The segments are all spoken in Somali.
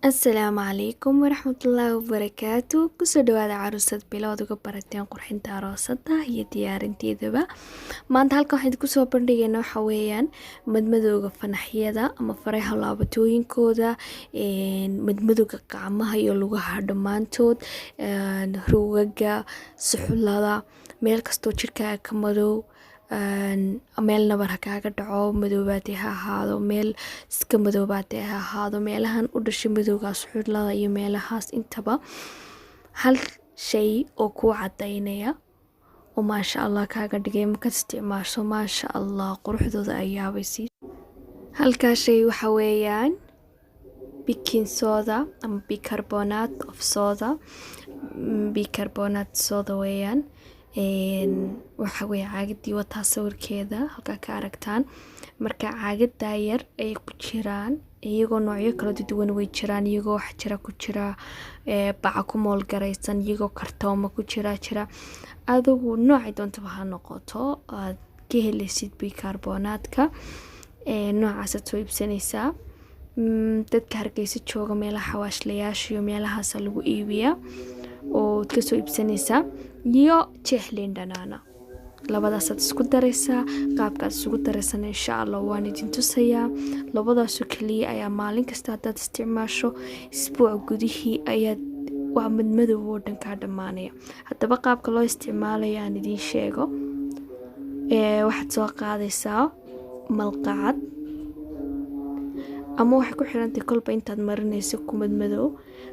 Asalaamu calaykum waraxmatullaahi wabarakaatu. Kusoo dhawaada caruusad bilowd uga barateen qurxinta aroosada iyo diyaarinteedaba. Maanta halkan waxaan idinku soo bandhigaynaa waxa weeyaan madmadowga fanaxyada ama faraha laabatooyinkooda, madmadowga gacmaha iyo lugaha dhammaantood, rugaga, suxullada, meel kastoo jirkaaga ka madow, meel nabar ha kaaga dhaco, madoobaatay ha ahaado, meel iska madoobaatay ha ahaado, meelahan u dhashay madowga suxullada iyo meelahaas intaba hal shay oo kuu cadaynaya oo maasha Allah kaaga dhigay markaad isticmaasho maasha Allah quruxdooda ay yaabaysid. Halkaas shay waxa weeyaan baking soda ama bicarbonate of soda, bicarbonate soda weeyaan. waxa weeye caagadii wataa sawirkeeda halkaa ka aragtaan. Marka caagada yar ay ku jiraan iyagoo noocyo kala duwan way jiraan, iyagoo wax jira ku jira baca ku mool garaysan, iyagoo kartooma ku jira adigu noocay doontaba ha noqoto aad ka helaysid bicarbonate-ka noocaas aad soo iibsanaysaa. dadka Hargeysa jooga meelaha xawaashlayaasha iyo meelahaas lagu iibiyaa oo ka soo iibsanaysaa iyo jeex liin dhanaana, labadaas aad isku daraysaa. qaabkaad isugu daraysana insha Allah waan idin tusayaa. labadaas oo kaliya ayaa maalin kasta hadaad isticmaasho isbuuc gudihii ayaad waa madmadow oo dhan ka dhamaanaya. haddaba qaabka loo isticmaalayo aan idin sheego. waxaad soo qaadaysaa malqacad ama waxay ku xirantahay kolba intaad marinayso ku madmadow.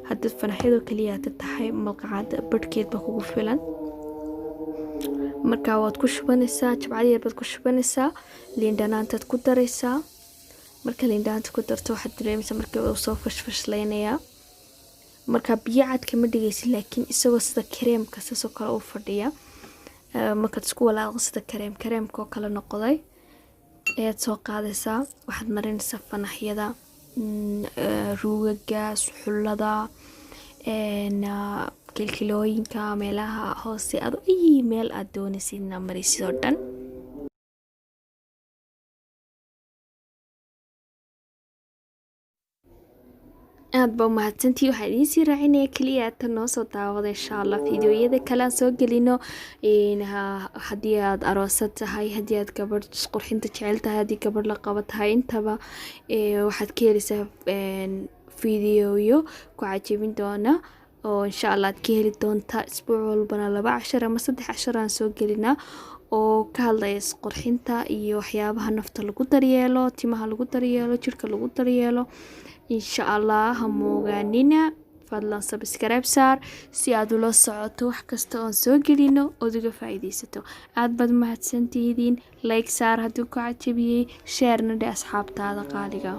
haddaad fanaxyada kaliya tahay malqacad badhkeed ba kugu filan. marka waad ku shubanaysaa, jabcad yar baad ku shubanaysaa, liin dhanaantaad ku daraysaa. marka liin dhanaanta ku darto waxaad dareemaysaa markii uu soo fashfashleynayaa. marka biyo cad kama dhigaysid laakiin isagoo sida kareemka sasoo kale u fadhiya. markaad isku walaaqdo sida kareemka oo kale noqday ayaad soo qaadaysaa. waxaad marinaysaa fanaxyada, rugaga, suxullada, kilkilooyinka, meelaha hoose ado meel aad doonaysid inaad marisid oo dhan. aad ba mahadsantii. waxaan idiin sii raacinaya kaliya aad noo soo daawada insha Allah fiidiyoyada kale aan soo gelino. haddii aad aroosad tahay, haddii aad gabadh qurxinta jecel tahay, haddii gabadh la qabo tahay, intaba waxaad ka helaysaa fiidiyoyo ku cajabin doona oo insha Allah aad ka heli doontaa. isbuuc walbana 2 cashar ama 3 cashar aan soo gelinaa oo ka hadlaya qurxinta iyo waxyaabaha nafta lagu daryeelo, timaha lagu daryeelo, jirka lagu daryeelo. insha Allah ha moogaanina, fadlan subscribe saar si aad ula socoto wax kasta oo soo gelino oo uga faa'iideysato. aad baad mahadsantihiin. like saar haddii ku cajabiyay, share na asxaabtaada qaaliga.